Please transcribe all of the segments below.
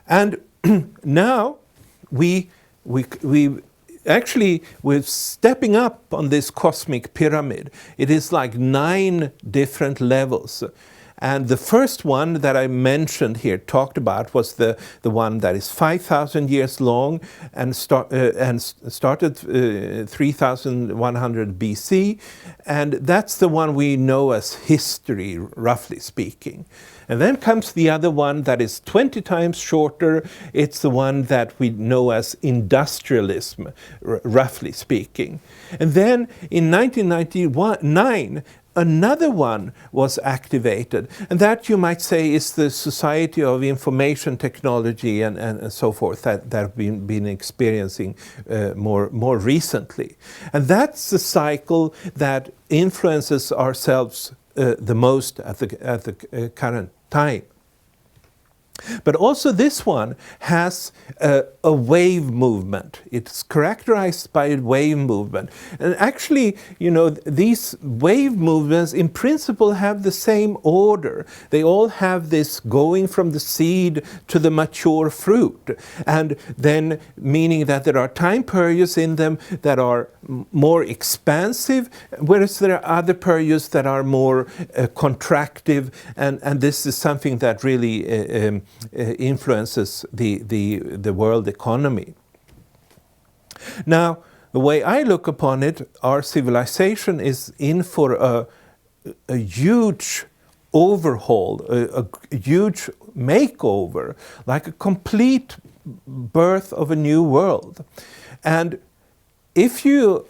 And now we actually, we're stepping up on this cosmic pyramid. It is like 9 different levels. And the first one that I mentioned here, talked about, was the one that is 5,000 years long and started 3,100 BC. And that's the one we know as history, roughly speaking. And then comes the other one that is 20 times shorter. It's the one that we know as industrialism, roughly speaking. And then in 1999, another one was activated, and that, you might say, is the Society of Information Technology and so forth that we've been experiencing more recently. And that's the cycle that influences ourselves the most at the current time. But also this one has a wave movement. It's characterized by a wave movement. And actually, you know, these wave movements in principle have the same order. They all have this going from the seed to the mature fruit. And then meaning that there are time periods in them that are more expansive, whereas there are other periods that are more contractive. And this is something that really influences the world economy. Now, the way I look upon it, our civilization is in for a huge overhaul, a huge makeover, like a complete birth of a new world. And if you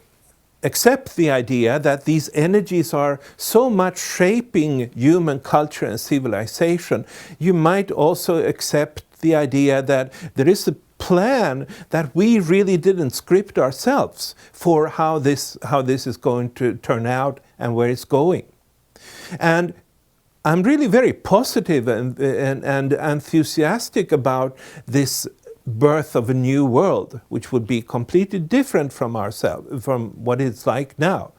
accept the idea that these energies are so much shaping human culture and civilization, you might also accept the idea that there is a plan that we really didn't script ourselves for how this is going to turn out and where it's going. And I'm really very positive and enthusiastic about this birth of a new world, which would be completely different from ourselves, from what it's like now.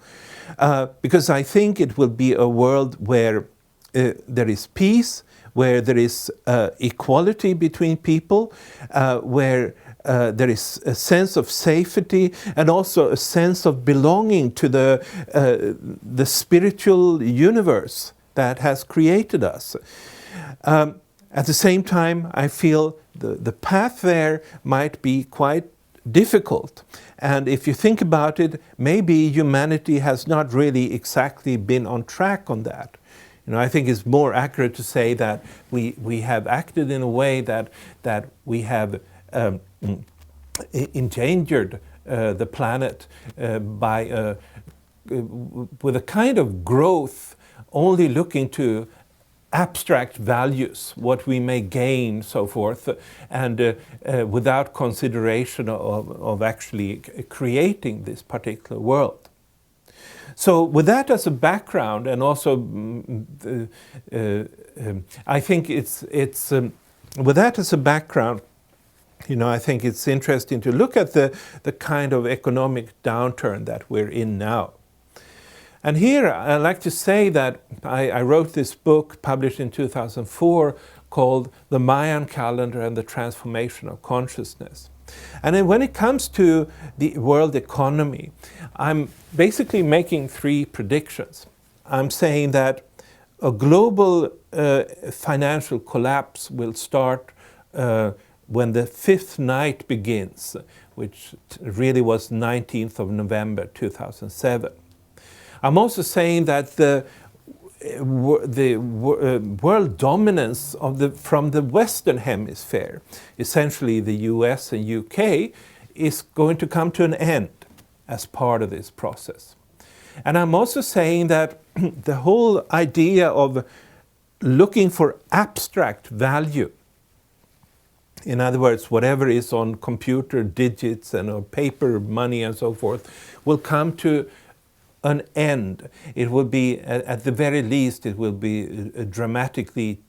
Because I think it will be a world where there is peace, where there is equality between people, where there is a sense of safety and also a sense of belonging to the spiritual universe that has created us. At the same time, I feel the path there might be quite difficult. And if you think about it, maybe humanity has not really exactly been on track on that. You know, I think it's more accurate to say that we have acted in a way that we have endangered the planet by with a kind of growth only looking to abstract values, what we may gain, so forth, and without consideration of actually creating this particular world. So with that as a background, and also I think it's with that as a background, you know, I think it's interesting to look at the kind of economic downturn that we're in now. And here I like to say that I wrote this book published in 2004 called The Mayan Calendar and the Transformation of Consciousness. And then when it comes to the world economy, I'm basically making 3 predictions. I'm saying that a global financial collapse will start when the 5th night begins, which really was 19th of November 2007. I'm also saying that the world dominance from the Western Hemisphere, essentially the US and UK, is going to come to an end as part of this process. And I'm also saying that the whole idea of looking for abstract value, in other words, whatever is on computer digits and on paper money and so forth, will come to an end. It will be, at the very least, it will be dramatically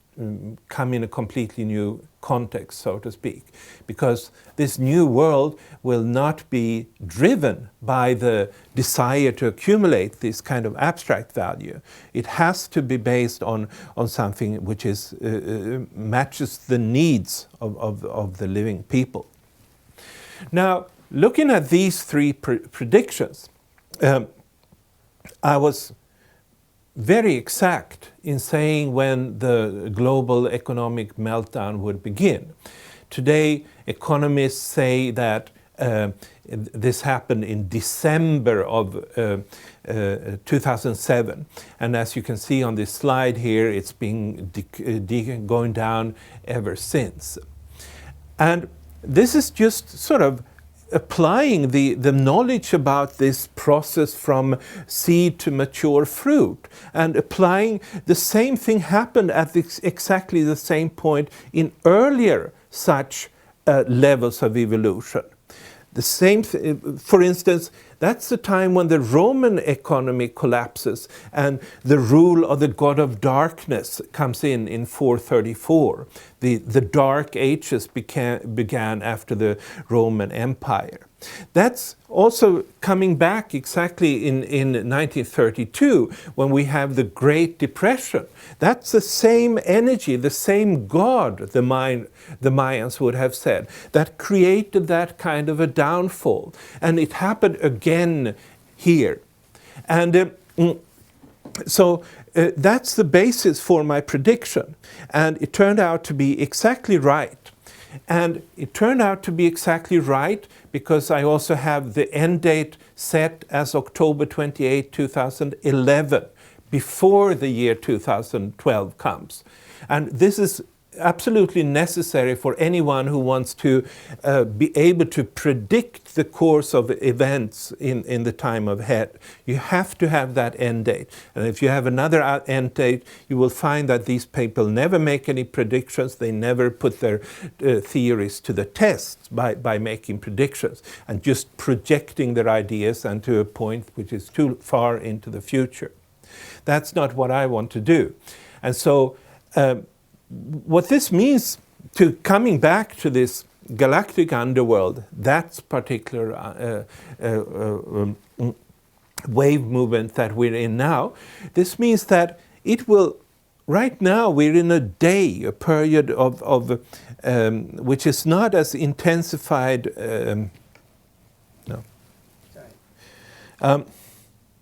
come in a completely new context, so to speak, because this new world will not be driven by the desire to accumulate this kind of abstract value. It has to be based on something which is matches the needs of the living people. Now, looking at these three predictions, I was very exact in saying when the global economic meltdown would begin. Today, economists say that this happened in December of 2007. And as you can see on this slide here, it's been going down ever since. And this is just sort of applying the knowledge about this process from seed to mature fruit, and applying the same thing happened at exactly the same point in earlier such levels of evolution. The same, for instance, that's the time when the Roman economy collapses and the rule of the god of darkness comes in 434. The Dark Ages began after the Roman Empire. That's also coming back exactly in 1932 when we have the Great Depression. That's the same energy, the same God, the Mayans would have said, that created that kind of a downfall. And it happened again here. And so that's the basis for my prediction. And it turned out to be exactly right. And it turned out to be exactly right because I also have the end date set as October 28, 2011, before the year 2012 comes. And this is absolutely necessary for anyone who wants to be able to predict the course of events in the time ahead. You have to have that end date. And if you have another end date, you will find that these people never make any predictions. They never put their theories to the test by making predictions and just projecting their ideas and to a point which is too far into the future. That's not what I want to do. And so what this means to coming back to this galactic underworld, that particular wave movement that we're in now, this means that it will, right now we're in a period of which is not as intensified,